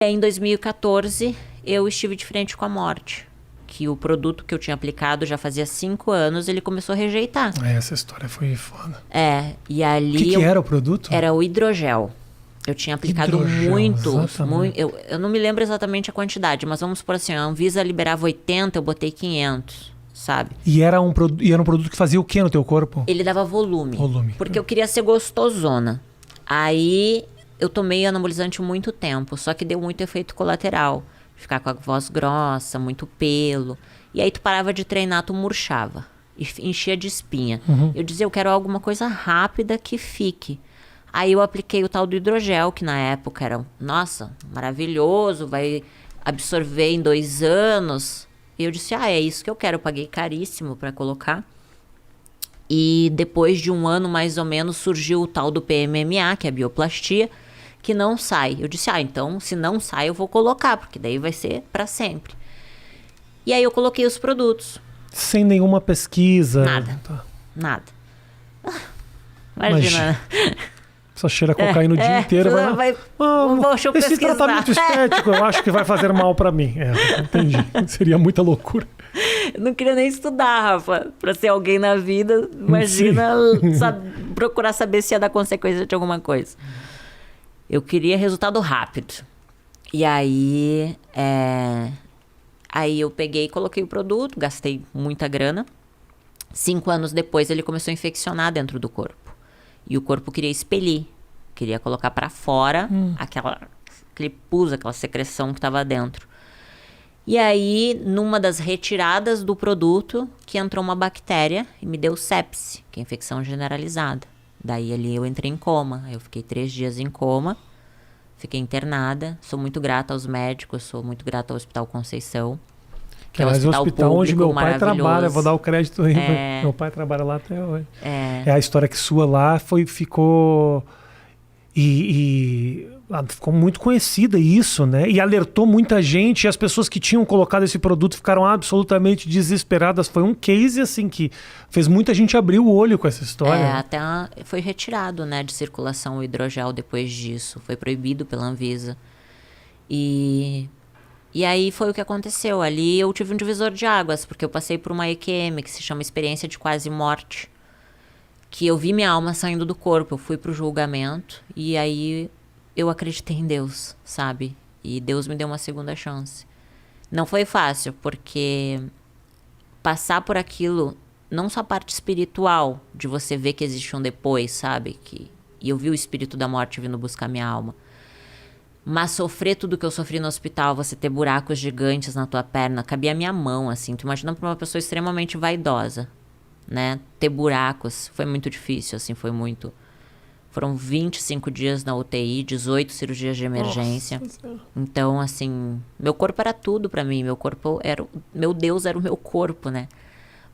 Em 2014, eu estive de frente com a morte. Que o produto que eu tinha aplicado já fazia 5 anos, ele começou a rejeitar. Essa história foi foda. E ali... O que era o produto? Era o hidrogel. Eu tinha aplicado muitos. Eu não me lembro exatamente a quantidade, mas vamos supor assim, a Anvisa liberava 80, eu botei 500, sabe? E era um produto que fazia o que no teu corpo? Ele dava volume. Porque eu queria ser gostosona. Aí eu tomei anabolizante muito tempo, só que deu muito efeito colateral. Ficar com a voz grossa, muito pelo. E aí tu parava de treinar, tu murchava. E enchia de espinha. Eu dizia, eu quero alguma coisa rápida que fique. Aí eu apliquei o tal do hidrogel, que na época era, nossa, maravilhoso, vai absorver em 2 anos. E eu disse, é isso que eu quero. Eu paguei caríssimo para colocar. E depois de 1 ano, mais ou menos, surgiu o tal do PMMA, que é a bioplastia, que não sai. Eu disse, então, se não sai, eu vou colocar, porque daí vai ser para sempre. E aí eu coloquei os produtos. Sem nenhuma pesquisa? Nada. Imagina. Só cheira cocaína o dia inteiro. Esse tratamento estético eu acho que vai fazer mal para mim. Entendi. Seria muita loucura. Eu não queria nem estudar, Rafa, para ser alguém na vida. Imagina procurar saber se ia dar consequência de alguma coisa. Eu queria resultado rápido. E aí, aí eu peguei e coloquei o produto, gastei muita grana. 5 anos depois ele começou a infeccionar dentro do corpo. E o corpo queria expelir, queria colocar para fora aquele pus, aquela secreção que estava dentro. E aí, numa das retiradas do produto, que entrou uma bactéria e me deu sepse, que é infecção generalizada. Daí ali eu entrei em coma, eu fiquei 3 dias em coma, fiquei internada. Sou muito grata aos médicos, sou muito grata ao Hospital Conceição. Que é um hospital onde meu pai trabalha, vou dar o crédito aí. Meu pai trabalha lá até hoje. É a história que sua lá ficou ficou muito conhecida isso, né? E alertou muita gente, e as pessoas que tinham colocado esse produto ficaram absolutamente desesperadas. Foi um case assim que fez muita gente abrir o olho com essa história. Até foi retirado, né, de circulação o hidrogel depois disso. Foi proibido pela Anvisa. E aí foi o que aconteceu. Ali eu tive um divisor de águas, porque eu passei por uma EQM, que se chama experiência de quase morte. Que eu vi minha alma saindo do corpo, eu fui pro julgamento, e aí eu acreditei em Deus, sabe? E Deus me deu uma segunda chance. Não foi fácil, porque passar por aquilo, não só a parte espiritual, de você ver que existe um depois, sabe? E eu vi o espírito da morte vindo buscar minha alma. Mas sofrer tudo que eu sofri no hospital, você ter buracos gigantes na tua perna, cabia a minha mão, assim. Tu imagina pra uma pessoa extremamente vaidosa, né? Ter buracos foi muito difícil, assim, foram 25 dias na UTI, 18 cirurgias de emergência. Nossa. Então, assim, meu corpo era tudo pra mim, meu Deus era o meu corpo, né?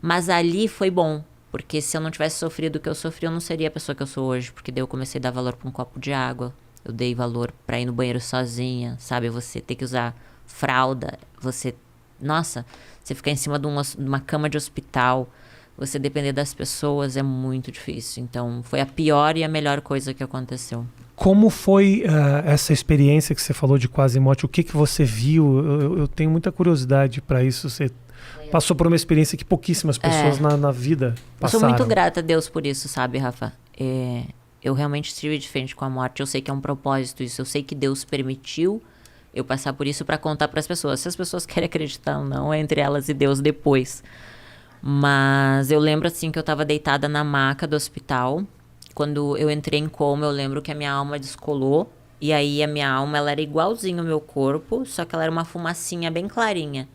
Mas ali foi bom, porque se eu não tivesse sofrido o que eu sofri, eu não seria a pessoa que eu sou hoje, porque daí eu comecei a dar valor pra um copo de água, eu dei valor pra ir no banheiro sozinha, sabe? Você ter que usar fralda, você ficar em cima de uma cama de hospital, você depender das pessoas é muito difícil. Então, foi a pior e a melhor coisa que aconteceu. Como foi essa experiência que você falou de quase morte? O que você viu? Eu tenho muita curiosidade para isso. Você passou por uma experiência que pouquíssimas pessoas na vida passaram. Eu sou muito grata a Deus por isso, sabe, Rafa? Eu realmente estive de frente com a morte. Eu sei que é um propósito isso. Eu sei que Deus permitiu eu passar por isso para contar para as pessoas. Se as pessoas querem acreditar ou não, é entre elas e Deus depois. Mas eu lembro assim que eu tava deitada na maca do hospital. Quando eu entrei em coma, eu lembro que a minha alma descolou. E aí a minha alma, ela era igualzinho ao meu corpo, só que ela era uma fumacinha bem clarinha.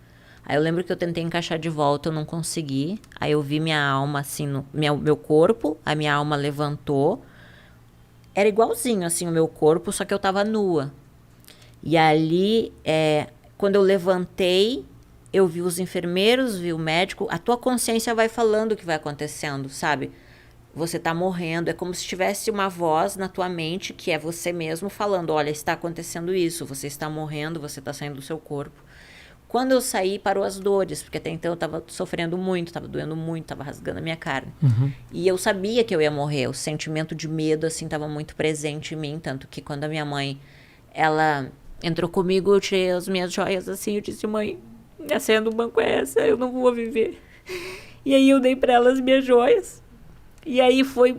Aí eu lembro que eu tentei encaixar de volta, eu não consegui. Aí eu vi minha alma assim, meu corpo, a minha alma levantou. Era igualzinho assim o meu corpo, só que eu tava nua. E ali, quando eu levantei, eu vi os enfermeiros, vi o médico. A tua consciência vai falando o que vai acontecendo, sabe? Você tá morrendo. É como se tivesse uma voz na tua mente, que é você mesmo falando, olha, está acontecendo isso. Você está morrendo, você está saindo do seu corpo. Quando eu saí, parou as dores. Porque até então eu tava sofrendo muito, tava doendo muito, tava rasgando a minha carne. E eu sabia que eu ia morrer. O sentimento de medo, assim, tava muito presente em mim. Tanto que quando a minha mãe, ela entrou comigo, eu tirei as minhas joias assim, eu disse, mãe, a senha do banco é essa, eu não vou viver. E aí eu dei pra ela as minhas joias. E aí foi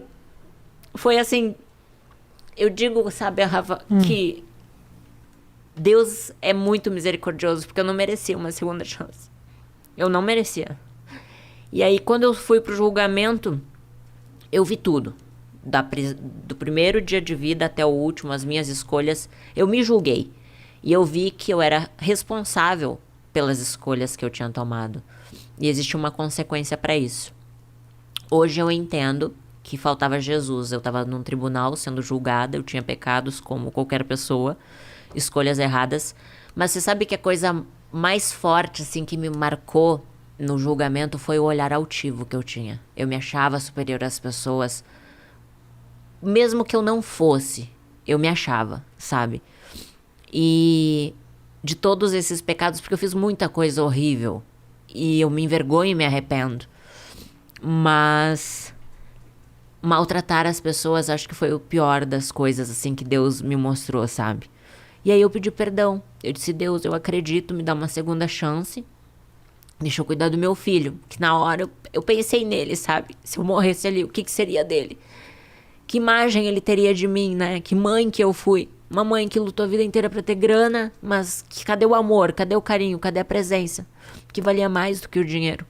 assim, eu digo, sabe, Rafa, que Deus é muito misericordioso, porque eu não merecia uma segunda chance. Eu não merecia. E aí, quando eu fui pro julgamento, eu vi tudo. Do primeiro dia de vida até o último, as minhas escolhas, eu me julguei. E eu vi que eu era responsável pelas escolhas que eu tinha tomado. E existe uma consequência para isso. Hoje eu entendo que faltava Jesus. Eu estava num tribunal sendo julgada, eu tinha pecados como qualquer pessoa, escolhas erradas. Mas você sabe que a coisa mais forte assim que me marcou no julgamento foi o olhar altivo que eu tinha. Eu me achava superior às pessoas. Mesmo que eu não fosse, eu me achava, sabe? E de todos esses pecados, porque eu fiz muita coisa horrível. E eu me envergonho e me arrependo. Mas maltratar as pessoas acho que foi o pior das coisas, assim, que Deus me mostrou, sabe? E aí eu pedi perdão. Eu disse, Deus, eu acredito, me dá uma segunda chance. Deixa eu cuidar do meu filho. Que na hora eu pensei nele, sabe? Se eu morresse ali, o que seria dele? Que imagem ele teria de mim, né? Que mãe que eu fui. Uma mãe que lutou a vida inteira pra ter grana, mas cadê o amor? Cadê o carinho? Cadê a presença? Que valia mais do que o dinheiro.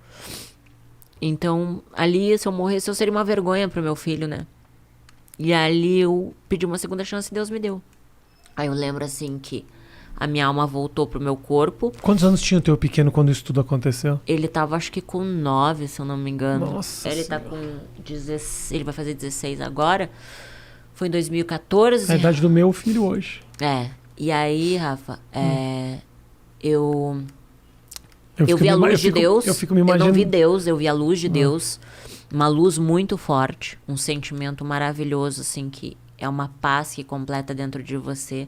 Então, ali, se eu morresse, eu seria uma vergonha pro meu filho, né? E ali eu pedi uma segunda chance e Deus me deu. Aí eu lembro, assim, que a minha alma voltou pro meu corpo. Quantos anos tinha o teu pequeno quando isso tudo aconteceu? Ele tava, acho que com 9, se eu não me engano. Nossa Ele Senhora. tá com 16, ele vai fazer 16 agora. Foi em 2014. A idade do meu filho hoje. E aí, Rafa, eu fico vi a me- luz de Deus. Eu fico me Eu não imaginando. vi Deus, eu vi a luz de Deus. Uma luz muito forte, um sentimento maravilhoso, assim, que é uma paz que completa dentro de você.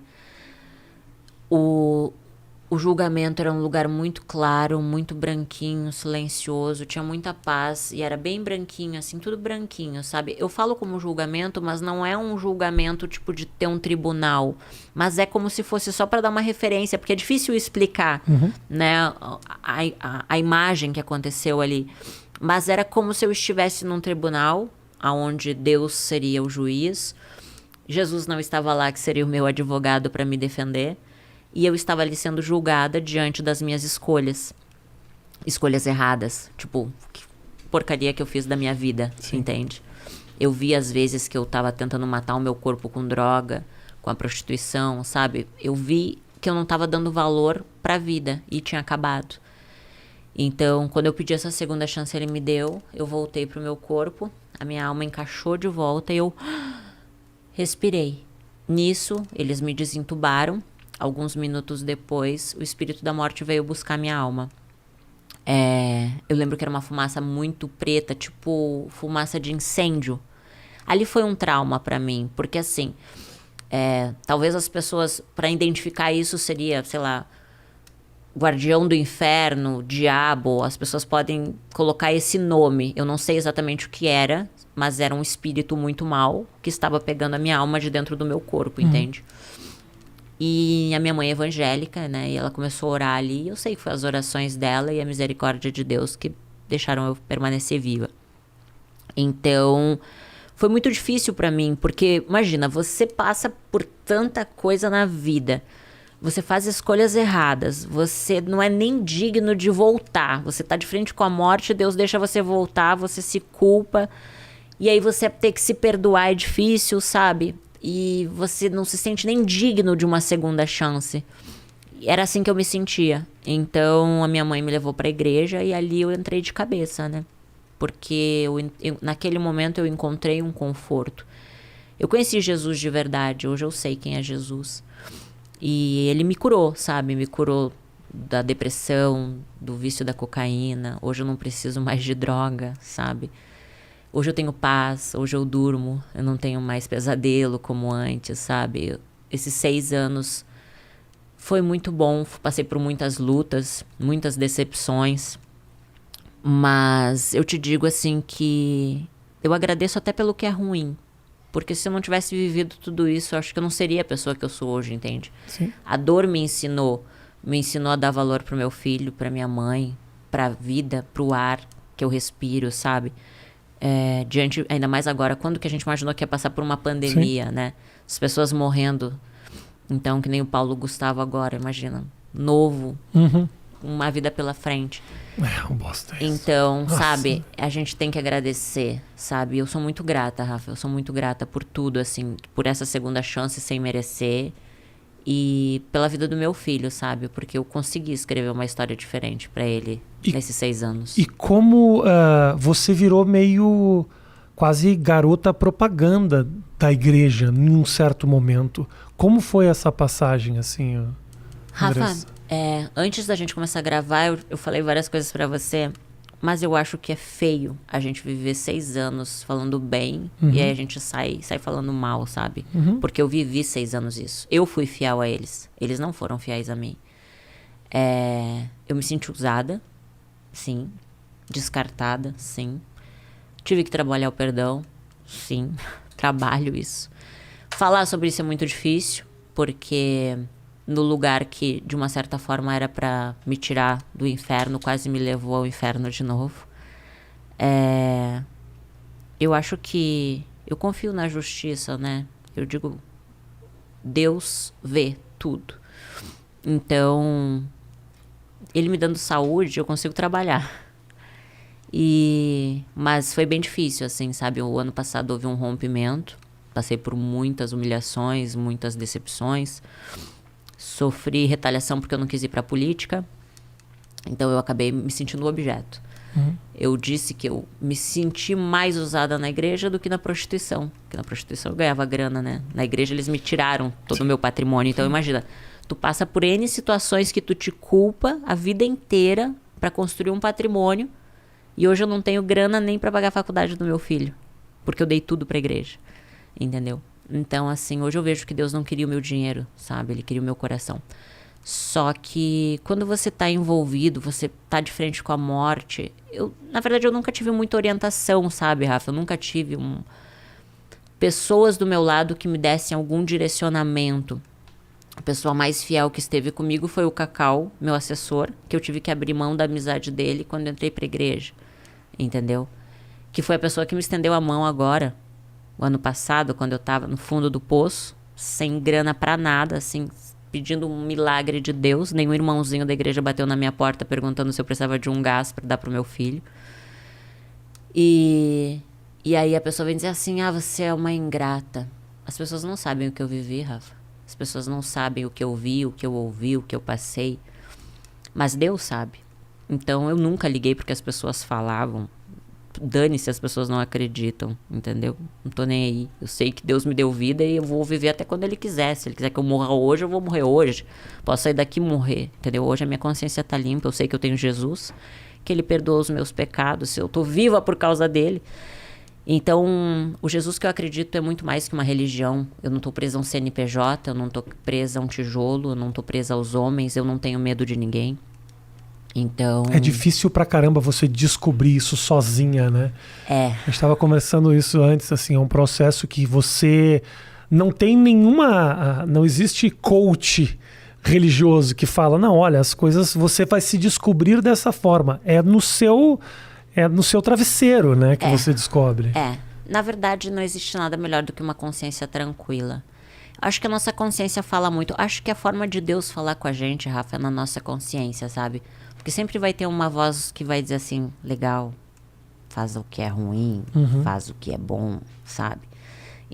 O julgamento era um lugar muito claro, muito branquinho, silencioso, tinha muita paz e era bem branquinho, assim, tudo branquinho, sabe? Eu falo como julgamento, mas não é um julgamento tipo de ter um tribunal, mas é como se fosse só para dar uma referência, porque é difícil explicar, né, a imagem que aconteceu ali. Mas era como se eu estivesse num tribunal, onde Deus seria o juiz, Jesus não estava lá, que seria o meu advogado para me defender. E eu estava ali sendo julgada diante das minhas escolhas. Escolhas erradas. Tipo, que porcaria que eu fiz da minha vida, entende? Eu vi as vezes que eu estava tentando matar o meu corpo com droga, com a prostituição, sabe? Eu vi que eu não estava dando valor pra vida e tinha acabado. Então, quando eu pedi essa segunda chance, ele me deu. Eu voltei pro meu corpo, a minha alma encaixou de volta e eu respirei. Nisso, eles me desentubaram. Alguns minutos depois, o espírito da morte veio buscar minha alma. Eu lembro que era uma fumaça muito preta, tipo fumaça de incêndio. Ali foi um trauma pra mim, porque assim, talvez as pessoas, pra identificar isso, seria, sei lá, guardião do inferno, diabo. As pessoas podem colocar esse nome. Eu não sei exatamente o que era, mas era um espírito muito mau que estava pegando a minha alma de dentro do meu corpo, entende? E a minha mãe é evangélica, né? E ela começou a orar ali. Eu sei que foi as orações dela e a misericórdia de Deus que deixaram eu permanecer viva. Então, foi muito difícil pra mim, porque, imagina, você passa por tanta coisa na vida. Você faz escolhas erradas. Você não é nem digno de voltar. Você tá de frente com a morte, Deus deixa você voltar, você se culpa. E aí você ter que se perdoar é difícil, sabe? E você não se sente nem digno de uma segunda chance. Era assim que eu me sentia. Então, a minha mãe me levou pra igreja e ali eu entrei de cabeça, né? Porque naquele momento eu encontrei um conforto. Eu conheci Jesus de verdade. Hoje eu sei quem é Jesus. E ele me curou, sabe? Me curou da depressão, do vício da cocaína. Hoje eu não preciso mais de droga, sabe? Hoje eu tenho paz, hoje eu durmo, eu não tenho mais pesadelo como antes, sabe? Esses 6 anos foi muito bom, passei por muitas lutas, muitas decepções, mas eu te digo assim que eu agradeço até pelo que é ruim, Porque se eu não tivesse vivido tudo isso, eu acho que eu não seria a pessoa que eu sou hoje, entende? Sim. A dor me ensinou a dar valor pro meu filho, pra minha mãe, pra vida, pro ar que eu respiro, sabe? Diante, ainda mais agora, quando que a gente imaginou que ia passar por uma pandemia, né? As pessoas morrendo. Então, que nem o Paulo Gustavo agora, imagina. Novo, uma vida pela frente. Um bosta isso. Então, Nossa. sabe, a gente tem que agradecer, sabe? Eu sou muito grata, Rafa, eu sou muito grata por tudo, assim, por essa segunda chance sem merecer e pela vida do meu filho, sabe? Porque eu consegui escrever uma história diferente pra ele nesses 6 anos. E como você virou meio quase garota propaganda da igreja em um certo momento. Como foi essa passagem, assim, Rafa, antes da gente começar a gravar, eu falei várias coisas pra você, mas eu acho que é feio a gente viver 6 anos falando bem e aí a gente sai falando mal, sabe? Porque eu vivi 6 anos isso. Eu fui fiel a eles. Eles não foram fiéis a mim. Eu me senti usada, sim. Descartada, sim. Tive que trabalhar o perdão, sim. Trabalho isso. Falar sobre isso é muito difícil, porque no lugar que, de uma certa forma, era pra me tirar do inferno, quase me levou ao inferno de novo. Eu acho que... Eu confio na justiça, né? Eu digo... Deus vê tudo. Então... Ele me dando saúde, eu consigo trabalhar. Mas foi bem difícil, assim, sabe? O ano passado houve um rompimento. Passei por muitas humilhações, muitas decepções. Sofri retaliação porque eu não quis ir pra política. Então eu acabei me sentindo objeto. Eu disse que eu me senti mais usada na igreja do que na prostituição. Porque na prostituição eu ganhava grana, né? Na igreja eles me tiraram todo o meu patrimônio. Então imagina, tu passa por N situações que tu te culpa a vida inteira pra construir um patrimônio. E hoje eu não tenho grana nem pra pagar a faculdade do meu filho. Porque eu dei tudo pra igreja. Entendeu? Então, assim, hoje eu vejo que Deus não queria o meu dinheiro, sabe? Ele queria o meu coração. Só que quando você tá envolvido, você tá de frente com a morte... Na verdade, eu nunca tive muita orientação, sabe, Rafa? Eu nunca tive pessoas do meu lado que me dessem algum direcionamento. A pessoa mais fiel que esteve comigo foi o Cacau, meu assessor, que eu tive que abrir mão da amizade dele quando eu entrei pra igreja. Entendeu? Que foi a pessoa que me estendeu a mão agora, o ano passado, quando eu tava no fundo do poço, sem grana pra nada, assim, pedindo um milagre de Deus. Nenhum irmãozinho da igreja bateu na minha porta perguntando se eu precisava de um gás pra dar pro meu filho. E aí a pessoa vem dizer assim, você é uma ingrata. As pessoas não sabem o que eu vivi, Rafa. As pessoas não sabem o que eu vi, o que eu ouvi, o que eu passei. Mas Deus sabe. Então eu nunca liguei porque as pessoas falavam. Dane-se, as pessoas não acreditam, entendeu? Não tô nem aí. Eu sei que Deus me deu vida e eu vou viver até quando Ele quiser. Se Ele quiser que eu morra hoje, eu vou morrer hoje. Posso sair daqui e morrer, entendeu? Hoje a minha consciência tá limpa. Eu sei que eu tenho Jesus, que Ele perdoa os meus pecados. Eu tô viva por causa dEle. Então, o Jesus que eu acredito é muito mais que uma religião. Eu não tô presa a um CNPJ, eu não tô presa a um tijolo, eu não tô presa aos homens, eu não tenho medo de ninguém. Então... É difícil pra caramba você descobrir isso sozinha, né? A gente tava conversando isso antes, assim, é um processo que você não tem nenhuma... Não existe coach religioso que fala, não, olha, as coisas você vai se descobrir dessa forma. É no seu travesseiro, né, que você descobre. Na verdade, não existe nada melhor do que uma consciência tranquila. Acho que a nossa consciência fala muito. Acho que a forma de Deus falar com a gente, Rafa, é na nossa consciência, sabe? Porque sempre vai ter uma voz que vai dizer assim, legal, faz o que é ruim, faz o que é bom, sabe?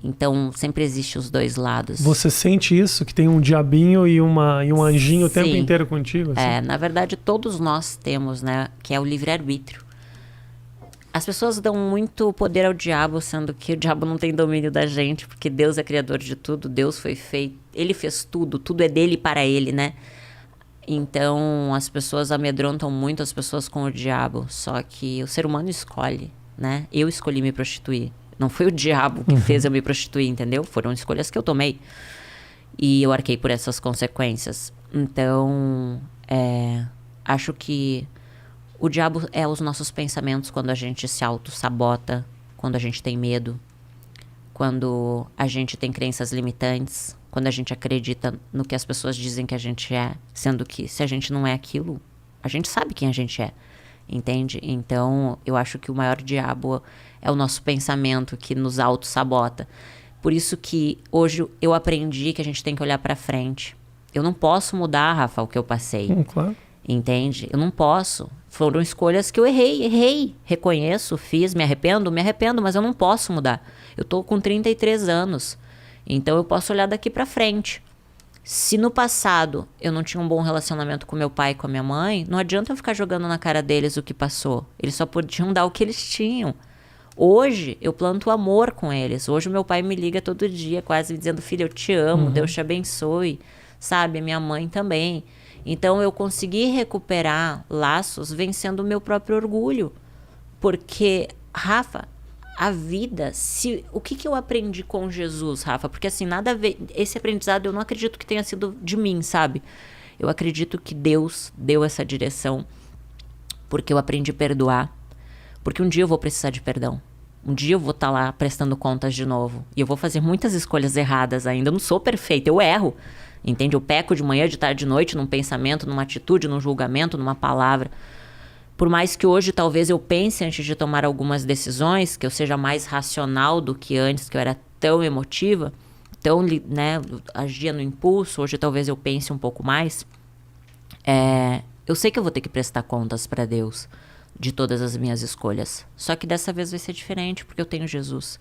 Então, sempre existe os dois lados. Você sente isso? Que tem um diabinho e um anjinho o tempo inteiro contigo? Assim? Na verdade, todos nós temos, né? Que é o livre-arbítrio. As pessoas dão muito poder ao diabo, sendo que o diabo não tem domínio da gente, porque Deus é criador de tudo, Deus foi feito, Ele fez tudo, tudo é dele e para Ele, né? Então, as pessoas amedrontam muito as pessoas com o diabo, só que o ser humano escolhe, né? Eu escolhi me prostituir, não foi o diabo que fez eu me prostituir, entendeu? Foram escolhas que eu tomei e eu arquei por essas consequências. Então, acho que o diabo é os nossos pensamentos quando a gente se auto-sabota, quando a gente tem medo, quando a gente tem crenças limitantes, quando a gente acredita no que as pessoas dizem que a gente é, sendo que se a gente não é aquilo, a gente sabe quem a gente é, entende? Então, eu acho que o maior diabo é o nosso pensamento que nos auto-sabota. Por isso que hoje eu aprendi que a gente tem que olhar pra frente. Eu não posso mudar, Rafa, o que eu passei. Claro. Entende? Eu não posso. Foram escolhas que eu errei. Reconheço, fiz, me arrependo, mas eu não posso mudar. Eu tô com 33 anos. Então eu posso olhar daqui pra frente. Se no passado eu não tinha um bom relacionamento com meu pai e com a minha mãe, não adianta eu ficar jogando na cara deles o que passou. Eles só podiam dar o que eles tinham. Hoje eu planto amor com eles. Hoje o meu pai me liga todo dia, quase dizendo: filha, eu te amo, Deus te abençoe. Sabe, a minha mãe também. Então eu consegui recuperar laços vencendo o meu próprio orgulho. Porque, Rafa, a vida, o que eu aprendi com Jesus, Rafa? Porque assim, nada a ver, esse aprendizado eu não acredito que tenha sido de mim, sabe? Eu acredito que Deus deu essa direção porque eu aprendi a perdoar. Porque um dia eu vou precisar de perdão. Um dia eu vou estar lá prestando contas de novo. E eu vou fazer muitas escolhas erradas ainda. Eu não sou perfeita, eu erro. Entende? Eu peco de manhã, de tarde, de noite, num pensamento, numa atitude, num julgamento, numa palavra. Por mais que hoje talvez eu pense antes de tomar algumas decisões, que eu seja mais racional do que antes, que eu era tão emotiva, tão, né, agia no impulso, hoje talvez eu pense um pouco mais. Eu sei que eu vou ter que prestar contas para Deus de todas as minhas escolhas. Só que dessa vez vai ser diferente, porque eu tenho Jesus.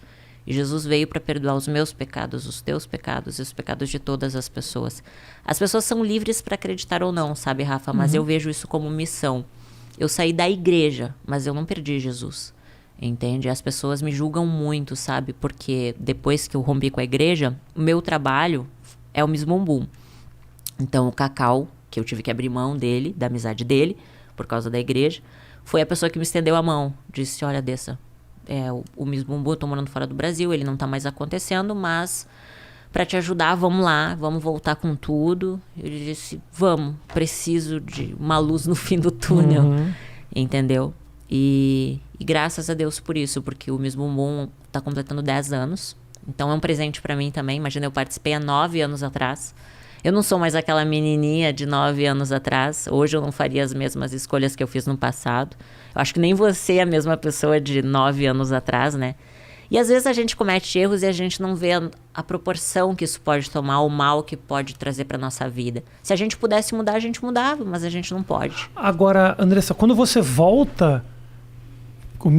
E Jesus veio para perdoar os meus pecados, os teus pecados e os pecados de todas as pessoas. As pessoas são livres para acreditar ou não, sabe, Rafa? Mas eu vejo isso como missão. Eu saí da igreja, mas eu não perdi Jesus, entende? As pessoas me julgam muito, sabe? Porque depois que eu rompi com a igreja, o meu trabalho é o Miss Bumbum. Então o Cacau, que eu tive que abrir mão dele, da amizade dele, por causa da igreja, foi a pessoa que me estendeu a mão. Disse: olha, Dessa, o Miss Bumbum, eu tô morando fora do Brasil, ele não tá mais acontecendo, mas para te ajudar, vamos lá, vamos voltar com tudo. Eu disse: vamos, preciso de uma luz no fim do túnel, entendeu? E graças a Deus por isso, porque o Miss Bumbum tá completando 10 anos, então é um presente para mim também. Imagina, eu participei há 9 anos atrás. Eu não sou mais aquela menininha de 9 anos atrás. Hoje eu não faria as mesmas escolhas que eu fiz no passado. Eu acho que nem você é a mesma pessoa de 9 anos atrás, né? E às vezes a gente comete erros e a gente não vê a proporção que isso pode tomar, o mal que pode trazer para nossa vida. Se a gente pudesse mudar, a gente mudava, mas a gente não pode. Agora, Andressa, quando você volta, o